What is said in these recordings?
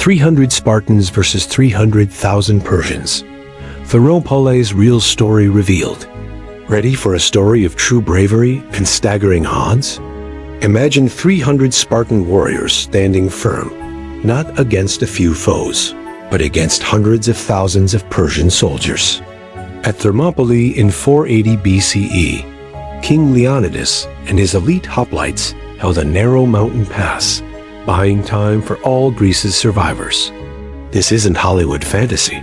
300 Spartans versus 300,000 Persians. Thermopelae's real story revealed. Ready for a story of true bravery and staggering odds? Imagine 300 Spartan warriors standing firm, not against a few foes, but against hundreds of thousands of Persian soldiers. At Thermopylae in 480 BCE, King Leonidas and his elite hoplites held a narrow mountain pass, buying time for all Greece's survivors. This isn't Hollywood fantasy.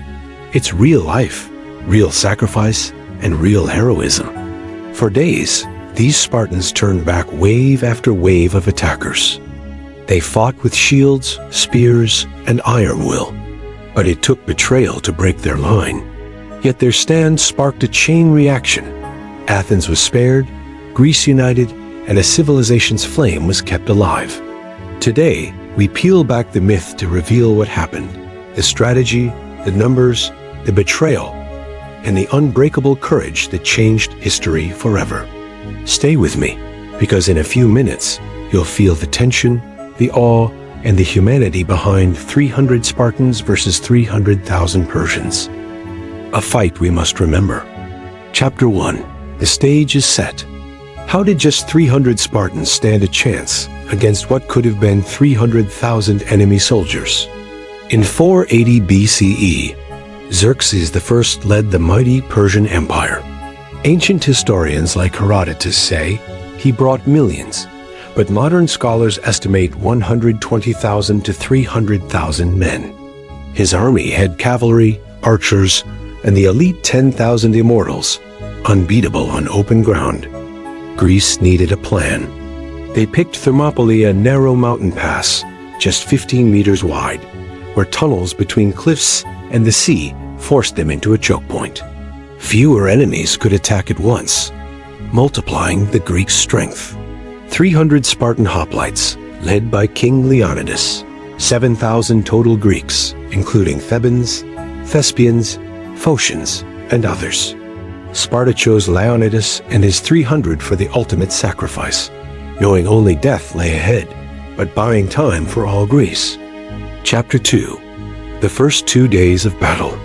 It's real life, real sacrifice, and real heroism. For days, these Spartans turned back wave after wave of attackers. They fought with shields, spears, and iron will, but it took betrayal to break their line. Yet their stand sparked a chain reaction. Athens was spared, Greece united, and a civilization's flame was kept alive. Today, we peel back the myth to reveal what happened, the strategy, the numbers, the betrayal, and the unbreakable courage that changed history forever. Stay with me, because in a few minutes, you'll feel the tension, the awe, and the humanity behind 300 Spartans versus 300,000 Persians. A fight we must remember. Chapter 1. The stage is set. How did just 300 Spartans stand a chance against what could have been 300,000 enemy soldiers? In 480 BCE, Xerxes I led the mighty Persian Empire. Ancient historians like Herodotus say he brought millions, but modern scholars estimate 120,000 to 300,000 men. His army had cavalry, archers, and the elite 10,000 immortals, unbeatable on open ground. Greece needed a plan. They picked Thermopylae, a narrow mountain pass, just 15 meters wide, where tunnels between cliffs and the sea forced them into a choke point. Fewer enemies could attack at once, multiplying the Greeks' strength. 300 Spartan hoplites, led by King Leonidas, 7,000 total Greeks, including Thebans, Thespians, Phocians, and others. Sparta chose Leonidas and his 300 for the ultimate sacrifice, knowing only death lay ahead, but buying time for all Greece. Chapter 2. The first 2 days of battle.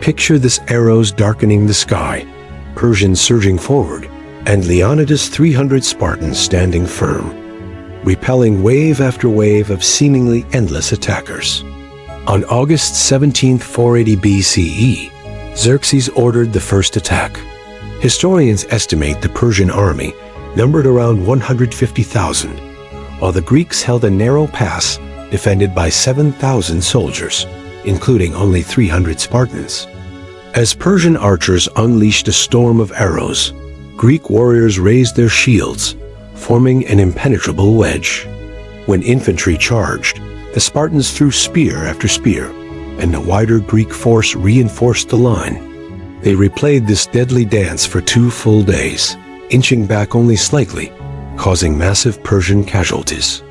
Picture this: arrows darkening the sky, Persians surging forward, and Leonidas' 300 Spartans standing firm, repelling wave after wave of seemingly endless attackers. On August 17, 480 BCE, Xerxes ordered the first attack. Historians estimate the Persian army numbered around 150,000, while the Greeks held a narrow pass defended by 7,000 soldiers, including only 300 Spartans. As Persian archers unleashed a storm of arrows, Greek warriors raised their shields, forming an impenetrable wedge. When infantry charged, the Spartans threw spear after spear, and the wider Greek force reinforced the line. They replayed this deadly dance for 2 full days, inching back only slightly, causing massive Persian casualties.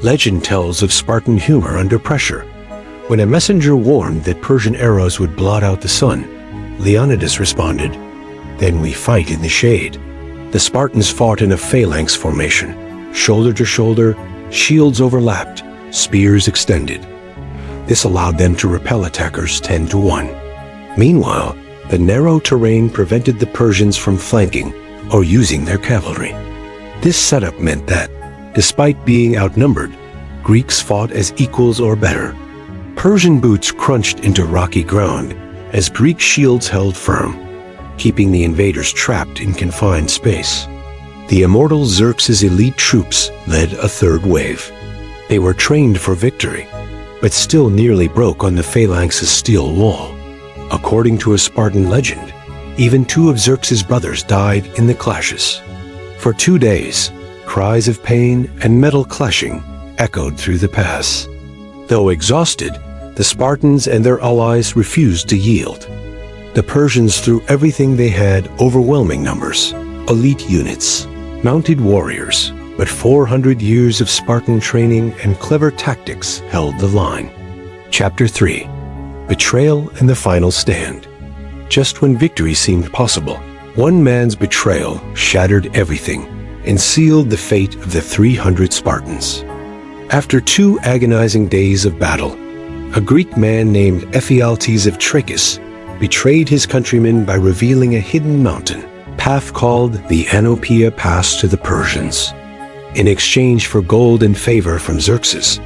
Legend tells of Spartan humor under pressure. When a messenger warned that Persian arrows would blot out the sun, Leonidas responded, "Then we fight in the shade." The Spartans fought in a phalanx formation, shoulder to shoulder, shields overlapped, spears extended. This allowed them to repel attackers 10 to 1. Meanwhile, the narrow terrain prevented the Persians from flanking or using their cavalry. This setup meant that, despite being outnumbered, Greeks fought as equals or better. Persian boots crunched into rocky ground as Greek shields held firm, keeping the invaders trapped in confined space. The immortal Xerxes' elite troops led a third wave. They were trained for victory, but still nearly broke on the phalanx's steel wall. According to a Spartan legend, even 2 of Xerxes' brothers died in the clashes. For 2 days, cries of pain and metal clashing echoed through the pass. Though exhausted, the Spartans and their allies refused to yield. The Persians threw everything they had: overwhelming numbers, elite units, mounted warriors, but 400 years of Spartan training and clever tactics held the line. Chapter 3. Betrayal and the final stand. Just when victory seemed possible, one man's betrayal shattered everything and sealed the fate of the 300 Spartans. After 2 agonizing days of battle, A Greek man named Ephialtes of Trachis betrayed his countrymen by revealing a hidden mountain path called the Thermopelae Pass to the Persians. In exchange for gold and favor from Xerxes,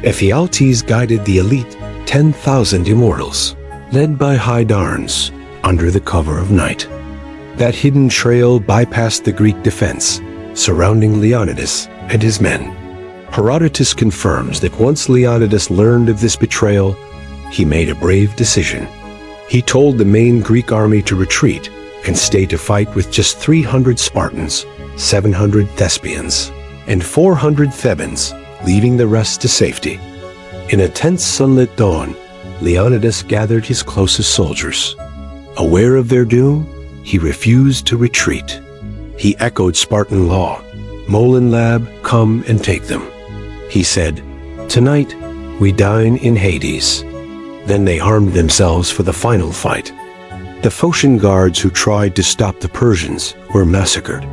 Ephialtes guided the elite 10,000 immortals, led by Hydarnes, under the cover of night. That hidden trail bypassed the Greek defense surrounding Leonidas and his men. Herodotus confirms that once Leonidas learned of this betrayal, he made a brave decision. He told the main Greek army to retreat and stay to fight with just 300 Spartans, 700 Thespians, and 400 Thebans, leaving the rest to safety. In a tense sunlit dawn, Leonidas gathered his closest soldiers. Aware of their doom, he refused to retreat. He echoed Spartan law, "Molin Lab, come and take them." He said, "Tonight, we dine in Hades." Then they armed themselves for the final fight. The Phocian guards who tried to stop the Persians were massacred.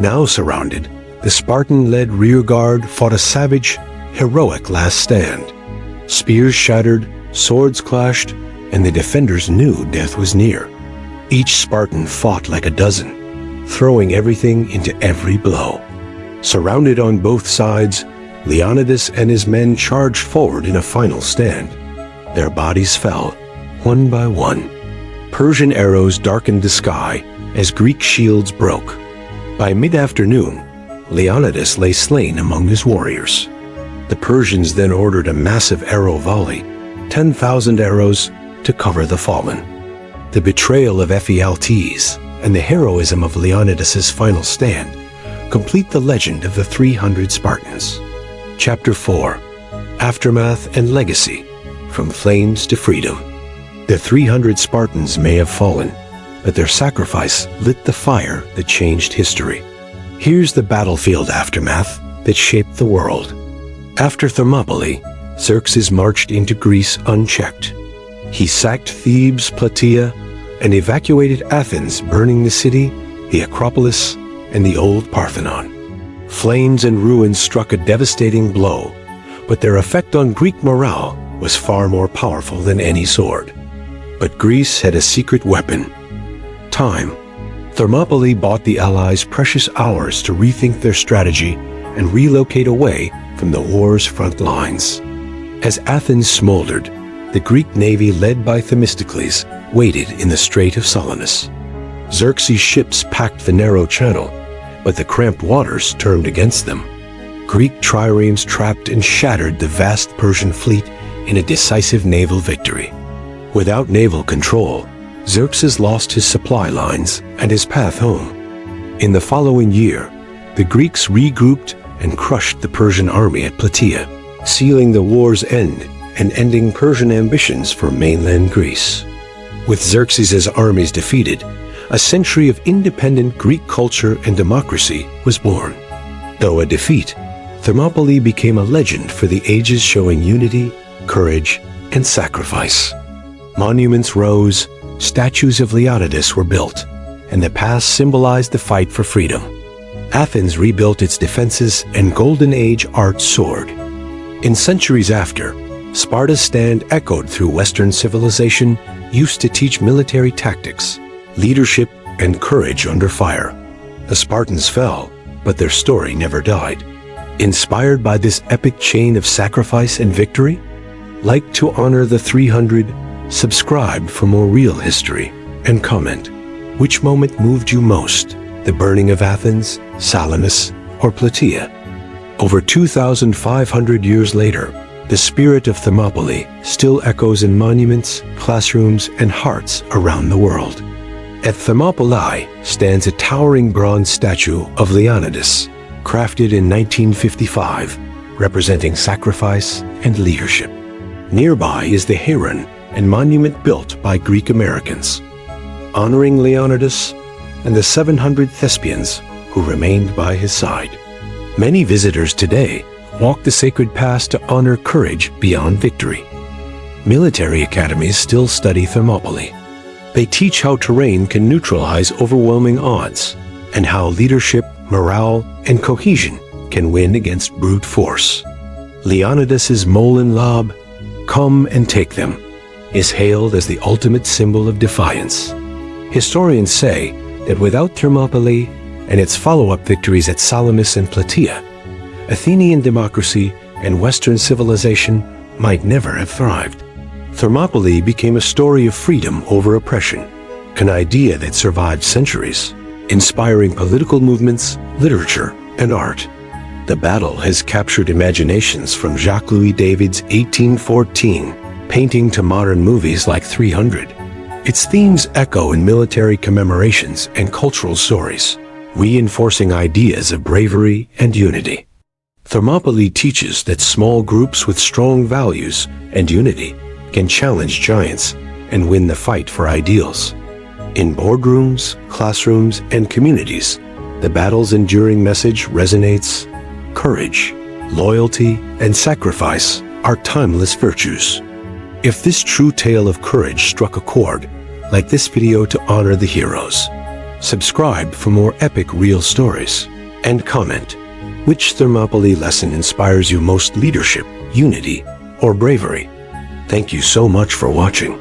Now surrounded, the Spartan-led rearguard fought a savage, heroic last stand. Spears shattered, swords clashed, and the defenders knew death was near. Each Spartan fought like a dozen, throwing everything into every blow. Surrounded on both sides, Leonidas and his men charged forward in a final stand. Their bodies fell, one by one. Persian arrows darkened the sky as Greek shields broke. By mid-afternoon, Leonidas lay slain among his warriors. The Persians then ordered a massive arrow volley, 10,000 arrows, to cover the fallen. The betrayal of Ephialtes and the heroism of Leonidas's final stand complete the legend of the 300 Spartans. Chapter 4. Aftermath and Legacy, From Flames to Freedom. The 300 Spartans may have fallen, but their sacrifice lit the fire that changed history. Here's the battlefield aftermath that shaped the world. After Thermopylae, Xerxes marched into Greece unchecked. He sacked Thebes, Plataea, and evacuated Athens, burning the city, the Acropolis, and the old Parthenon. Flames and ruins struck a devastating blow, but their effect on Greek morale was far more powerful than any sword. But Greece had a secret weapon: time. Thermopylae bought the Allies precious hours to rethink their strategy and relocate away from the war's front lines. As Athens smoldered, the Greek navy led by Themistocles waited in the Strait of Salamis. Xerxes' ships packed the narrow channel, but the cramped waters turned against them. Greek triremes trapped and shattered the vast Persian fleet in a decisive naval victory. Without naval control, Xerxes lost his supply lines and his path home. In the following year, the Greeks regrouped and crushed the Persian army at Plataea, sealing the war's end and ending Persian ambitions for mainland Greece. With Xerxes' armies defeated, a century of independent Greek culture and democracy was born. Though a defeat, Thermopylae became a legend for the ages, showing unity, courage, and sacrifice. Monuments rose, statues of Leonidas were built, and the pass symbolized the fight for freedom. Athens rebuilt its defenses and Golden Age art soared. In centuries after, Sparta's stand echoed through Western civilization, used to teach military tactics, leadership, and courage under fire. The Spartans fell, but their story never died. Inspired by this epic chain of sacrifice and victory? Like to honor the 300, subscribe for more real history, and comment. Which moment moved you most? The burning of Athens, Salamis, or Plataea? Over 2,500 years later, the spirit of Thermopylae still echoes in monuments, classrooms, and hearts around the world. At Thermopelae stands a towering bronze statue of Leonidas, crafted in 1955, representing sacrifice and leadership. Nearby is the Heron, a monument built by Greek Americans, honoring Leonidas and the 700 Thespians who remained by his side. Many visitors today walk the sacred pass to honor courage beyond victory. Military academies still study Thermopylae. They teach how terrain can neutralize overwhelming odds, and how leadership, morale, and cohesion can win against brute force. Leonidas's Molin Lob, "Come and take them," is hailed as the ultimate symbol of defiance. Historians say that without Thermopylae and its follow-up victories at Salamis and Plataea, Athenian democracy and Western civilization might never have thrived. Thermopylae became a story of freedom over oppression, an idea that survived centuries, inspiring political movements, literature, and art. The battle has captured imaginations from Jacques-Louis David's 1814 painting to modern movies like 300. Its themes echo in military commemorations and cultural stories, reinforcing ideas of bravery and unity. Thermopylae teaches that small groups with strong values and unity can challenge giants and win the fight for ideals. In boardrooms, classrooms, and communities, the battle's enduring message resonates: courage, loyalty, and sacrifice are timeless virtues. If this true tale of courage struck a chord, like this video to honor the heroes. Subscribe for more epic real stories, and comment which Thermopylae lesson inspires you most: leadership, unity, or bravery. Thank you so much for watching.